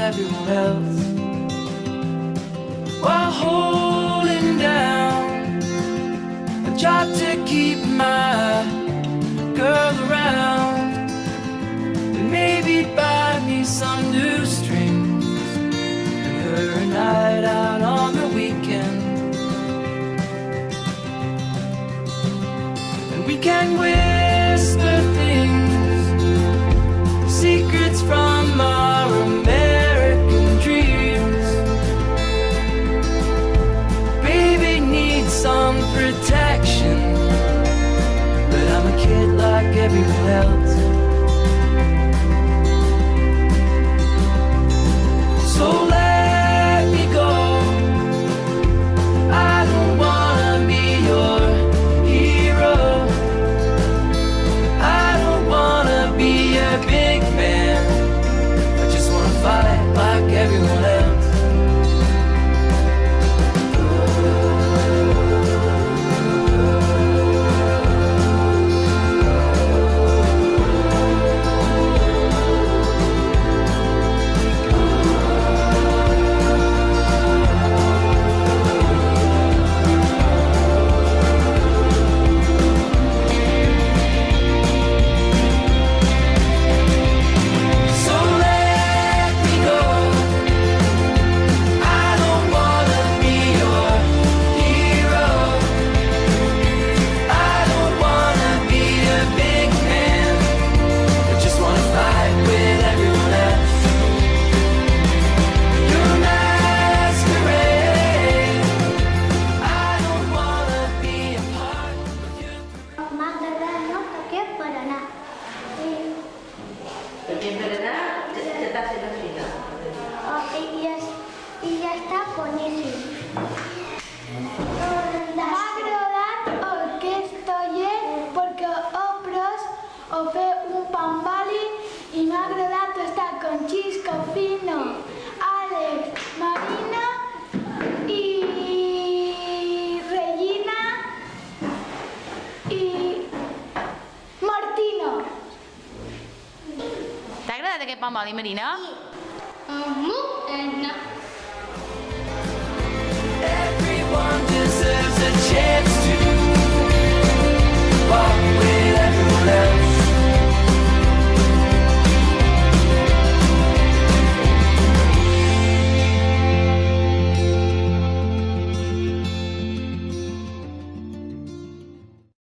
everyone else, while holding down a job to keep my girl around, and maybe buy me some new strings and her a night out on the weekend. And we can whisper things, secrets from our American dreams. Baby needs some protection, but I'm a kid like everyone else. So let me go. I don't wanna be your hero. I don't wanna be a big man. I just wanna fight like everyone else. I ja està boníssim. M'ha agradat aquest taller perquè he après a fer un pan bali i m'ha agradat estar con Xisco, Fino, Àlex, Marina i Regina i Martina. T'ha agradat aquest pan bali, Marina? Molt.